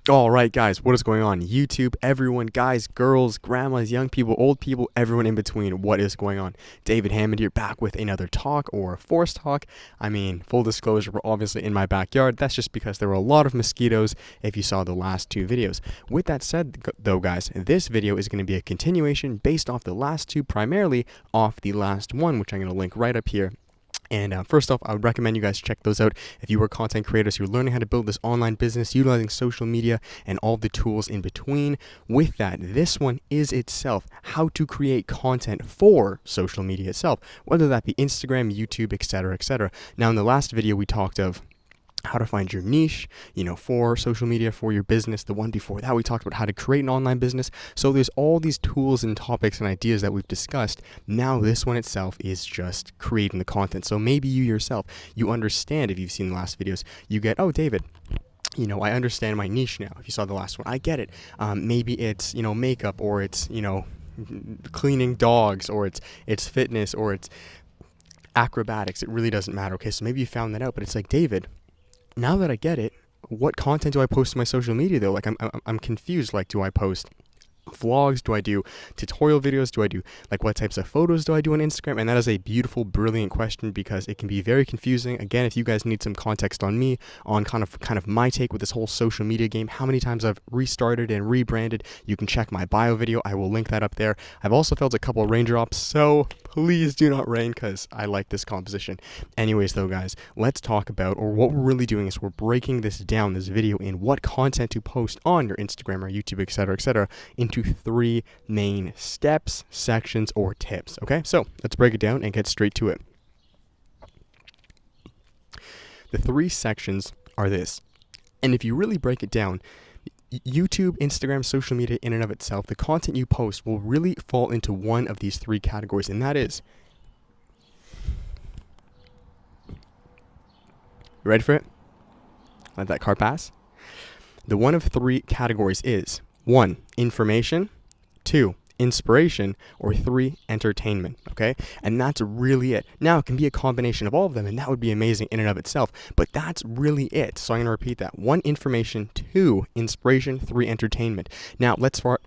Alright guys, what is going on? YouTube, everyone, guys, girls, grandmas, young people, old people, everyone in between, what is going on? David Hammond here, back with another talk, or a forced talk. I mean, full disclosure, we're obviously in my backyard. That's just because there were a lot of mosquitoes if you saw the last two videos. With that said though guys, this video is going to be a continuation based off the last two, primarily off the last one, which I'm going to link right up here. And first off, I would recommend you guys check those out if you are content creators who are learning how to build this online business utilizing social media and all the tools in between. With that, this one is itself how to create content for social media itself, whether that be Instagram, YouTube, etc., etc. Now, in the last video, we talked of how to find your niche, for social media, for your business. The one before that, we talked about how to create an online business. So there's all these tools and topics and ideas that we've discussed. Now this one itself is just creating the content. So maybe you yourself, you understand, if you've seen the last videos, you get, oh, David, I understand my niche now. If you saw the last one, I get it. Maybe it's, makeup, or it's, cleaning dogs, or it's fitness, or it's acrobatics. It really doesn't matter. Okay, so maybe you found that out, but it's like, David, now that I get it, what content do I post to my social media though? Like I'm confused. Like, do I post vlogs? Do I do tutorial videos? Do I do, like, what types of photos do I do on Instagram? And that is a beautiful, brilliant question, because it can be very confusing. Again, if you guys need some context on me, on kind of my take with this whole social media game, how many times I've restarted and rebranded, you can check my bio video. I will link that up there. I've also felt a couple of raindrops, so please do not rain, because I like this composition. Anyways though guys, let's talk about, or what we're really doing is we're breaking this down, this video, in what content to post on your Instagram or YouTube, etc., into three main steps, sections, or tips. Okay, so let's break it down and get straight to it. The three sections are this, and if you really break it down, YouTube, Instagram, social media in and of itself, the content you post will really fall into one of these three categories, and that is, you ready for it? Let that car pass. The one of three categories is 1, information, 2, inspiration, or 3, entertainment. Okay, and that's really it. Now it can be a combination of all of them, and that would be amazing in and of itself, but that's really it. So I'm going to repeat that: 1, information; 2, inspiration; 3, entertainment. Now let's start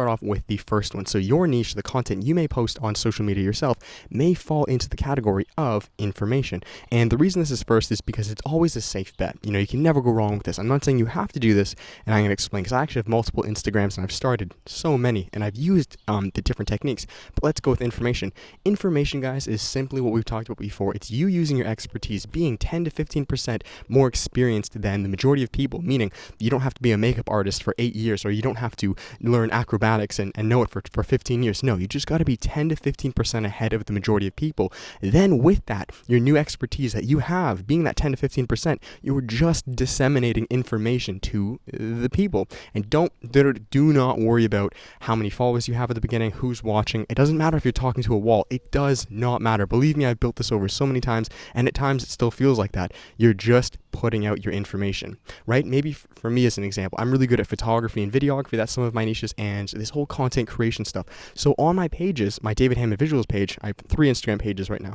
off with the first one. So your niche, the content you may post on social media yourself, may fall into the category of information. And the reason this is first is because it's always a safe bet. You can never go wrong with this. I'm not saying you have to do this, and I'm going to explain, because I actually have multiple Instagrams and I've started so many, and I've used the different techniques. But let's go with information. Information, guys, is simply what we've talked about before. It's you using your expertise, being 10 to 15% more experienced than the majority of people, meaning you don't have to be a makeup artist for 8 years, or you don't have to learn acrobatics and know it for 15 years. No, you just got to be 10 to 15% ahead of the majority of people. Then with that, your new expertise that you have, being that 10 to 15%, you're just disseminating information to the people. And do not worry about how many followers you have at the beginning, who's watching. It doesn't matter if you're talking to a wall. It does not matter. Believe me, I've built this over so many times, and at times it still feels like that. You're just putting out your information, right? Maybe for me, as an example, I'm really good at photography and videography. That's some of my niches, and this whole content creation stuff. So on my pages, my David Hammond Visuals page, I have 3 Instagram pages right now,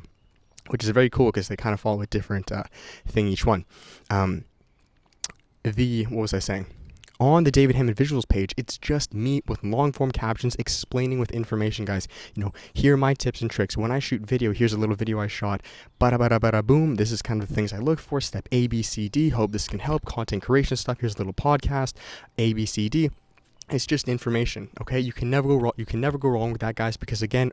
which is very cool because they kind of follow a different thing each one. What was I saying? On the David Hammond Visuals page, it's just me with long form captions explaining with information, guys. Here are my tips and tricks. When I shoot video, here's a little video I shot. Bada bada bada boom. This is kind of the things I look for. Step A, B, C, D. Hope this can help. Content creation stuff. Here's a little podcast. A, B, C, D. It's just information. Okay, you can never go wrong. You can never go wrong with that, guys. Because again,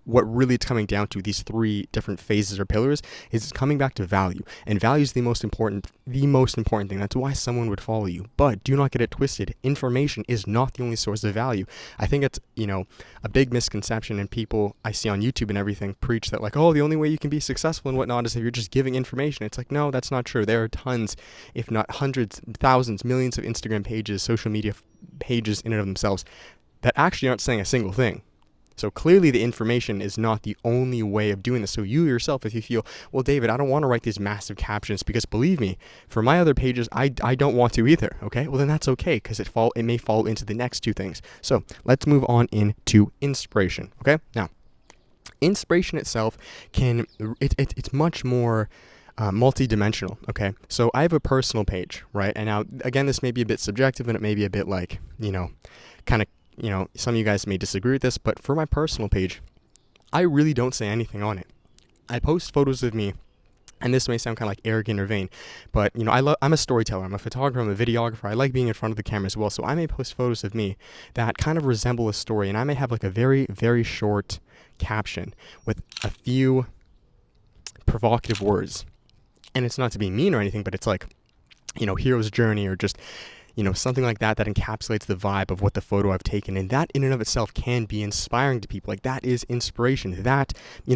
what really it's coming down to, these 3 different phases or pillars, is it's coming back to value. And value is the most important thing. That's why someone would follow you. But do not get it twisted. Information is not the only source of value. I think it's, a big misconception, and people I see on YouTube and everything preach that, like, oh, the only way you can be successful and whatnot is if you're just giving information. It's like, no, that's not true. There are tons, if not hundreds, thousands, millions of Instagram pages, social media pages in and of themselves that actually aren't saying a single thing. So clearly the information is not the only way of doing this. So you yourself, if you feel, well, David, I don't want to write these massive captions, because believe me, for my other pages, I don't want to either. Okay, well then that's okay, because it may fall into the next 2 things. So let's move on into inspiration. Okay, now inspiration itself it's much more multi-dimensional. Okay, so I have a personal page, right? And now again, this may be a bit subjective and it may be a bit like, kind of, some of you guys may disagree with this, but for my personal page, I really don't say anything on it. I post photos of me, and this may sound kind of like arrogant or vain, but I'm a storyteller, I'm a photographer, I'm a videographer. I like being in front of the camera as well, so I may post photos of me that kind of resemble a story, and I may have like a very, very short caption with a few provocative words. And it's not to be mean or anything, but it's like, hero's journey, or just something like that encapsulates the vibe of what the photo I've taken. And that in and of itself can be inspiring to people. Like, that is inspiration. That,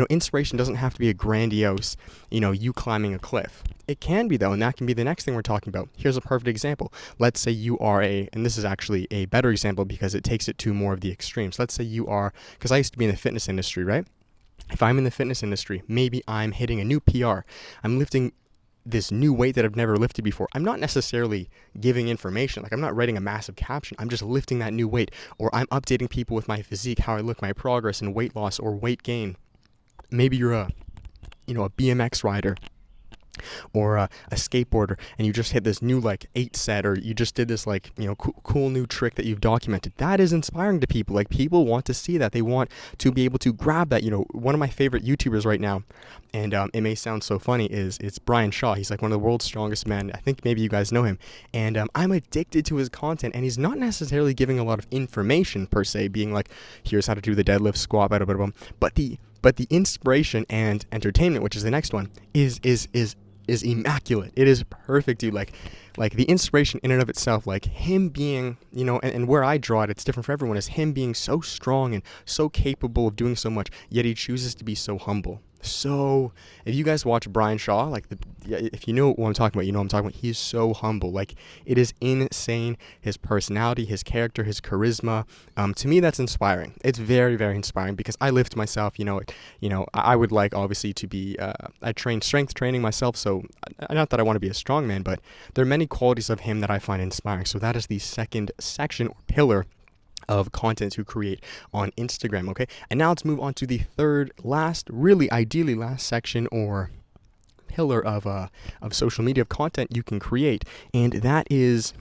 inspiration doesn't have to be a grandiose, you climbing a cliff. It can be, though, and that can be the next thing we're talking about. Here's a perfect example. Let's say you are and this is actually a better example because it takes it to more of the extremes. Let's say you are, because I used to be in the fitness industry, right? If I'm in the fitness industry, maybe I'm hitting a new PR. I'm lifting this new weight that I've never lifted before. I'm not necessarily giving information. Like, I'm not writing a massive caption. I'm just lifting that new weight, or I'm updating people with my physique, how I look, my progress in weight loss or weight gain. Maybe you're a BMX rider or a skateboarder, and you just hit this new 8 set, or you just did this cool new trick that you've documented. That is inspiring to people. Like, people want to see that. They want to be able to grab that. One of my favorite YouTubers right now, and it may sound so funny, it's Brian Shaw. He's like one of the world's strongest men. I think maybe you guys know him, and I'm addicted to his content. And he's not necessarily giving a lot of information per se, being like, here's how to do the deadlift, squat, blah, blah, blah, blah. But the inspiration and entertainment, which is the next one, is immaculate. It is perfect, dude. Like the inspiration in and of itself, like him being, and where I draw it, it's different for everyone, is him being so strong and so capable of doing so much, yet he chooses to be so humble. So if you guys watch Brian Shaw, if you know what I'm talking about, you know what I'm talking about. He's so humble. Like, it is insane. His personality, his character, his charisma. To me, that's inspiring. It's very, very inspiring because I lift myself. I would like obviously to be. I train strength training myself, so not that I want to be a strong man, but there are many qualities of him that I find inspiring. So that is the second section or pillar of content to create on Instagram. Okay, and now let's move on to the third, ideally last section or pillar of social media of content you can create, and that is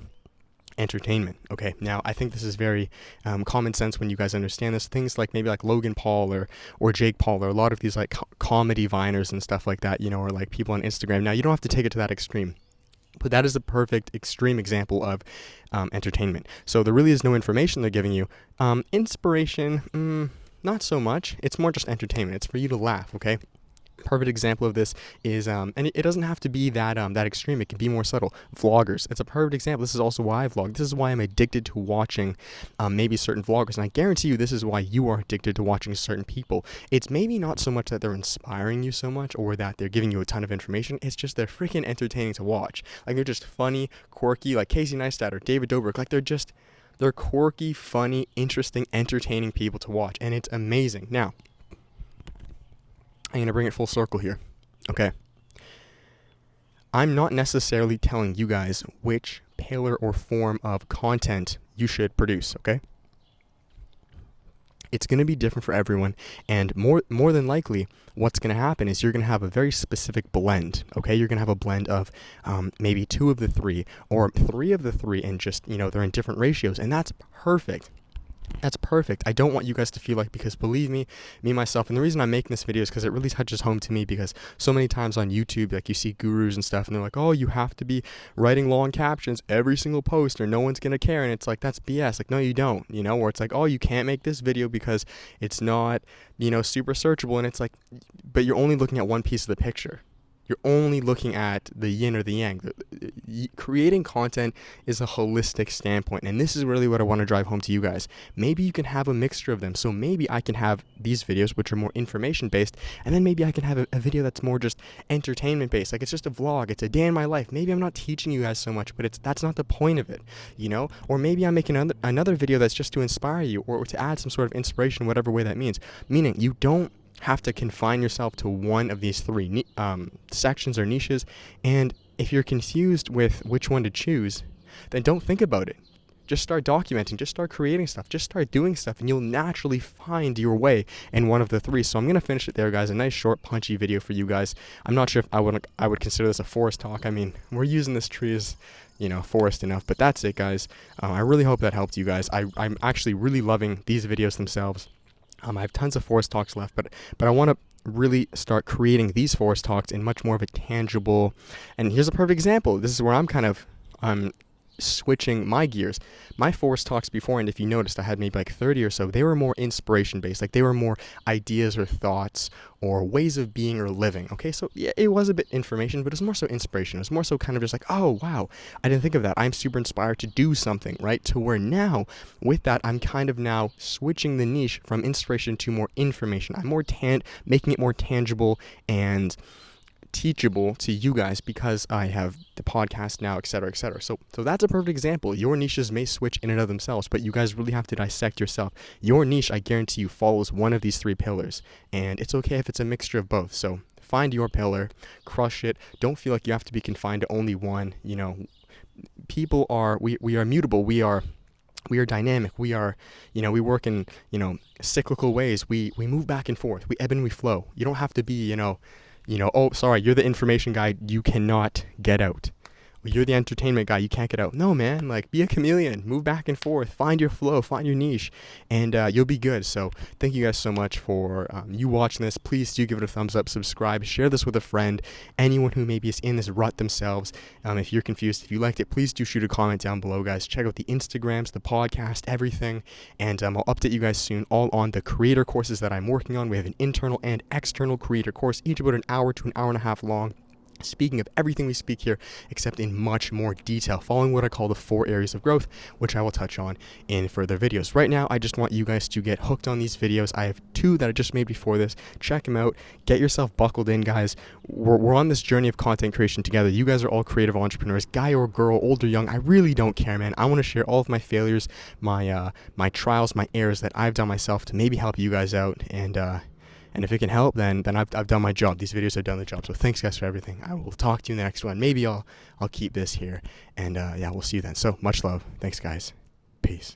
entertainment. Okay, now I think this is very common sense when you guys understand this. Things like maybe like Logan Paul or Jake Paul, or a lot of these comedy viners and stuff like that, or like people on Instagram. Now, you don't have to take it to that extreme, but that is a perfect extreme example of entertainment. So there really is no information they're giving you. Inspiration, not so much. It's more just entertainment. It's for you to laugh, okay? Perfect example of this is, and it doesn't have to be that extreme. It can be more subtle. Vloggers. It's a perfect example. This is also why I vlog. This is why I'm addicted to watching maybe certain vloggers. And I guarantee you this is why you are addicted to watching certain people. It's maybe not so much that they're inspiring you so much or that they're giving you a ton of information. It's just they're freaking entertaining to watch. Like, they're just funny, quirky, like Casey Neistat or David Dobrik. Like, they're quirky, funny, interesting, entertaining people to watch. And it's amazing. Now, I'm going to bring it full circle here. Okay. I'm not necessarily telling you guys which pillar or form of content you should produce, okay? It's going to be different for everyone, and more than likely, what's going to happen is you're going to have a very specific blend, okay? You're going to have a blend of maybe 2 of the 3, or 3 of the 3, and just, they're in different ratios, and that's perfect. That's perfect. I don't want you guys to feel like, because believe me myself, and the reason I'm making this video is because it really touches home to me, because so many times on YouTube, like, you see gurus and stuff, and they're like, oh, you have to be writing long captions every single post or no one's going to care. And it's like, that's BS. Like, no, you don't, or it's like, oh, you can't make this video because it's not, super searchable. And it's like, but you're only looking at one piece of the picture. You're only looking at the yin or the yang. Creating content is a holistic standpoint, and this is really what I want to drive home to you guys. Maybe you can have a mixture of them. So maybe I can have these videos, which are more information-based, and then maybe I can have a video that's more just entertainment-based. Like, it's just a vlog. It's a day in my life. Maybe I'm not teaching you guys so much, but that's not the point of it, Or maybe I'm making another video that's just to inspire you or to add some sort of inspiration, whatever way that means. Meaning, you don't have to confine yourself to one of these 3 sections or niches. And if you're confused with which one to choose, then don't think about it. Just start documenting, just start creating stuff, just start doing stuff, and you'll naturally find your way in one of the three. So I'm going to finish it there, guys. A nice, short, punchy video for you guys. I'm not sure if I would consider this a forest talk. I mean, we're using this tree as, forest enough, but that's it, guys. I really hope that helped you guys. I'm actually really loving these videos themselves. I have tons of forest talks left, but I want to really start creating these forest talks in much more of a tangible, and here's a perfect example. This is where I'm kind of switching my gears. My forest talks before, and if you noticed, I had maybe like 30 or so, they were more inspiration based. Like, they were more ideas or thoughts or ways of being or living. Okay, so yeah, it was a bit information, but it was more so inspiration. It was more so kind of just like, oh wow, I didn't think of that, I'm super inspired to do something, right? To where now with that, I'm kind of now switching the niche from inspiration to more information. I'm more making it more tangible and teachable to you guys because I have the podcast now, etc., etc. So that's a perfect example. Your niches may switch in and of themselves, but you guys really have to dissect yourself. Your niche, I guarantee you, follows one of these three pillars, and it's okay if it's a mixture of both. So find your pillar, crush it. Don't feel like you have to be confined to only one. People are we are mutable. We are dynamic. We are, we work in, cyclical ways. We move back and forth. We ebb and we flow. You don't have to be, oh, sorry, you're the information guy, you cannot get out. You're the entertainment guy, you can't get out. No, man, like, be a chameleon, move back and forth, find your flow, find your niche, and you'll be good. So thank you guys so much for you watching this. Please do give it a thumbs up, subscribe, share this with a friend, anyone who maybe is in this rut themselves. If you're confused, if you liked it, please do shoot a comment down below, guys. Check out the Instagrams, the podcast, everything, and I'll update you guys soon, all on the creator courses that I'm working on. We have an internal and external creator course, each about an hour to an hour and a half long, speaking of everything we speak here, except in much more detail, following what I call the 4 areas of growth, which I will touch on in further videos. Right now, I just want you guys to get hooked on these videos. I have 2 that I just made before this. Check them out. Get yourself buckled in, guys. We're on this journey of content creation together. You guys are all creative entrepreneurs, guy or girl, old or young. I really don't care, man. I want to share all of my failures, my trials, my errors that I've done myself to maybe help you guys out, and if it can help, then I've done my job. These videos have done the job. So thanks, guys, for everything. I will talk to you in the next one. Maybe I'll keep this here. And yeah, we'll see you then. So much love. Thanks, guys. Peace.